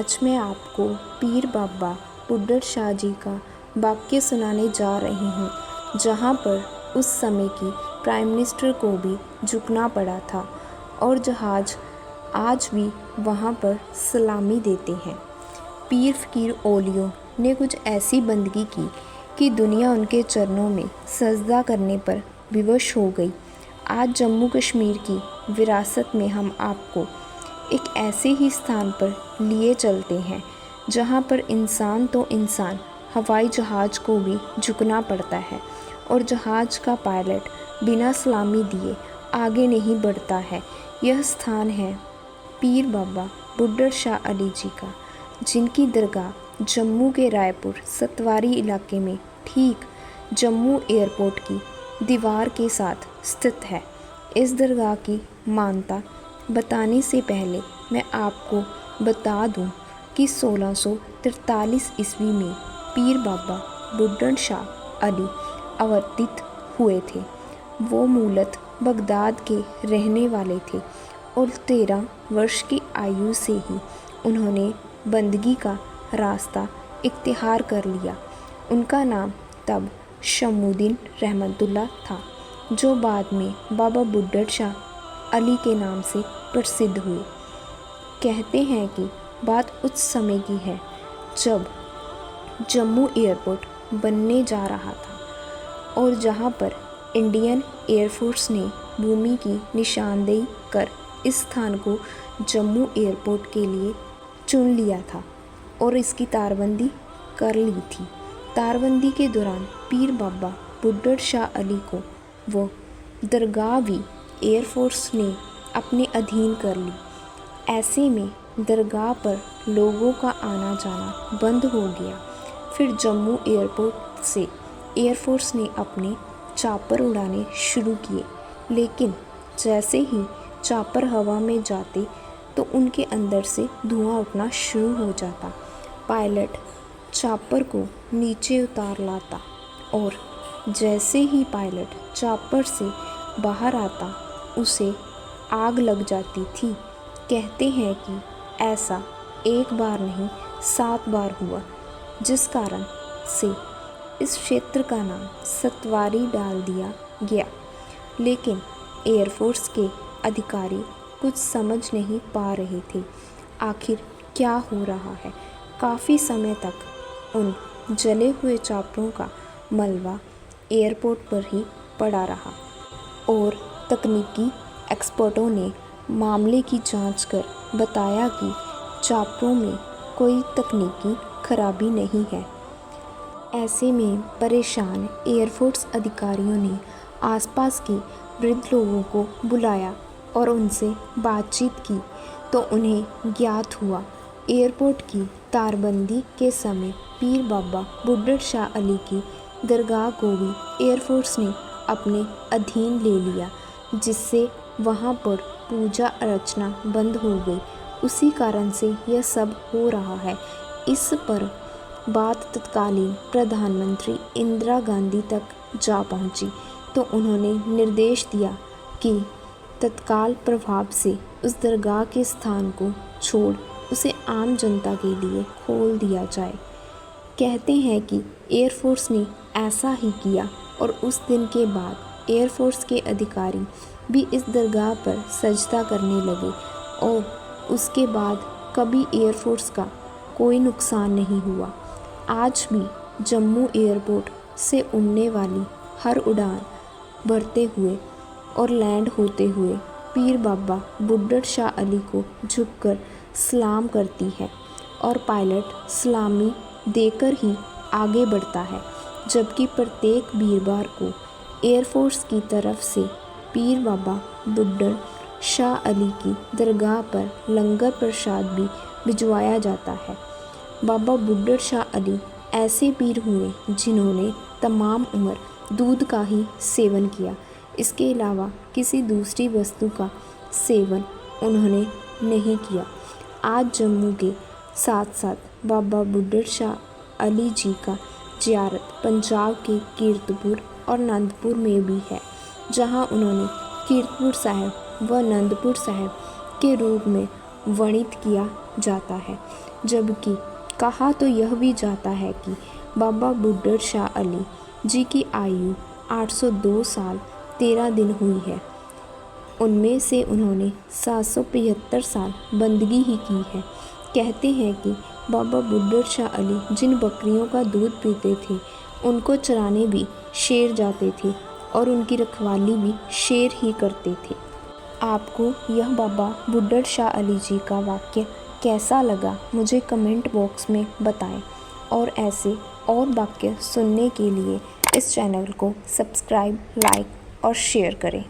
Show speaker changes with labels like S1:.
S1: आज मैं आपको पीर बाबा बुड्ढड़ शाह जी का वाक्य सुनाने जा रही हूँ, जहाँ पर उस समय की प्राइम मिनिस्टर को भी झुकना पड़ा था और जहाज आज भी वहाँ पर सलामी देते हैं। पीर फ़कीर औलियों ने कुछ ऐसी बंदगी की कि दुनिया उनके चरणों में सजदा करने पर विवश हो गई। आज जम्मू कश्मीर की विरासत में हम आपको एक ऐसे ही स्थान पर लिए चलते हैं जहाँ पर इंसान तो इंसान हवाई जहाज़ को भी झुकना पड़ता है और जहाज़ का पायलट बिना सलामी दिए आगे नहीं बढ़ता है। यह स्थान है पीर बाबा बुड्ढड़ शाह अली जी का, जिनकी दरगाह जम्मू के रायपुर सतवारी इलाके में ठीक जम्मू एयरपोर्ट की दीवार के साथ स्थित है। इस दरगाह की मान्यता बताने से पहले मैं आपको बता दूं कि 1643 ईस्वी में पीर बाबा बुड्ढड़ शाह अली अवतरित हुए थे। वो मूलतः बगदाद के रहने वाले थे और 13 वर्ष की आयु से ही उन्होंने बंदगी का रास्ता इख्तियार कर लिया। उनका नाम तब शमूद्दीन रहमतुल्लाह था, जो बाद में बाबा बुड्ढड़ शाह अली के नाम से प्रसिद्ध हुए। कहते हैं कि बात उस समय की है जब जम्मू एयरपोर्ट बनने जा रहा था और जहां पर इंडियन एयरफोर्स ने भूमि की निशानदेही कर इस स्थान को जम्मू एयरपोर्ट के लिए चुन लिया था और इसकी तारबंदी कर ली थी। तारबंदी के दौरान पीर बाबा बुड्ढड़ शाह अली को वो दरगाह भी एयरफोर्स ने अपने अधीन कर ली। ऐसे में दरगाह पर लोगों का आना जाना बंद हो गया। फिर जम्मू एयरपोर्ट से एयरफोर्स ने अपने चॉपर उड़ाने शुरू किए, लेकिन जैसे ही चॉपर हवा में जाते तो उनके अंदर से धुआं उठना शुरू हो जाता। पायलट चॉपर को नीचे उतार लाता और जैसे ही पायलट चॉपर से बाहर आता उसे आग लग जाती थी। कहते हैं कि ऐसा एक बार नहीं 7 बार हुआ, जिस कारण से इस क्षेत्र का नाम सतवारी डाल दिया गया। लेकिन एयरफोर्स के अधिकारी कुछ समझ नहीं पा रहे थे आखिर क्या हो रहा है। काफ़ी समय तक उन जले हुए चॉपरों का मलबा एयरपोर्ट पर ही पड़ा रहा और तकनीकी एक्सपर्टों ने मामले की जांच कर बताया कि चॉपरों में कोई तकनीकी खराबी नहीं है। ऐसे में परेशान एयरफोर्स अधिकारियों ने आसपास के वृद्ध लोगों को बुलाया और उनसे बातचीत की तो उन्हें ज्ञात हुआ एयरपोर्ट की तारबंदी के समय पीर बाबा बुड्ढड़ शाह अली की दरगाह को भी एयरफोर्स ने अपने अधीन ले लिया, जिससे वहां पर पूजा अर्चना बंद हो गई। उसी कारण से यह सब हो रहा है। इस पर बात तत्कालीन प्रधानमंत्री इंदिरा गांधी तक जा पहुंची तो उन्होंने निर्देश दिया कि तत्काल प्रभाव से उस दरगाह के स्थान को छोड़ उसे आम जनता के लिए खोल दिया जाए। कहते हैं कि एयरफोर्स ने ऐसा ही किया और उस दिन के बाद एयरफोर्स के अधिकारी भी इस दरगाह पर सजदा करने लगे और उसके बाद कभी एयरफोर्स का कोई नुकसान नहीं हुआ। आज भी जम्मू एयरपोर्ट से उड़ने वाली हर उड़ान भरते हुए और लैंड होते हुए पीर बाबा बुड्ढड़ शाह अली को झुककर सलाम करती है और पायलट सलामी देकर ही आगे बढ़ता है, जबकि प्रत्येक वीरवार को एयरफोर्स की तरफ से पीर बाबा बुड्ढड़ शाह अली की दरगाह पर लंगर प्रसाद भी भिजवाया जाता है। बाबा बुड्ढड़ शाह अली ऐसे पीर हुए जिन्होंने तमाम उम्र दूध का ही सेवन किया। इसके अलावा किसी दूसरी वस्तु का सेवन उन्होंने नहीं किया। आज जम्मू के साथ साथ बाबा बुड्ढड़ शाह अली जी का ज़ियारत पंजाब के कीरतपुर और आनंदपुर में भी है, जहां उन्होंने कीरतपुर साहिब व आनंदपुर साहिब के रूप में वर्णित किया जाता है, जबकि कहा तो यह भी जाता है कि बाबा बुड्ढड़ शाह अली जी की आयु 802 साल 13 दिन हुई है। उनमें से उन्होंने 775 साल बंदगी ही की है। कहते हैं कि बाबा बुड्ढड़ शाह अली जिन बकरियों का दूध पीते थे उनको चराने भी शेर जाते थे और उनकी रखवाली भी शेर ही करते थे। आपको यह बाबा बुड्ढड़ शाह अली जी का वाक्य कैसा लगा मुझे कमेंट बॉक्स में बताएं और ऐसे और वाक्य सुनने के लिए इस चैनल को सब्सक्राइब, लाइक और शेयर करें।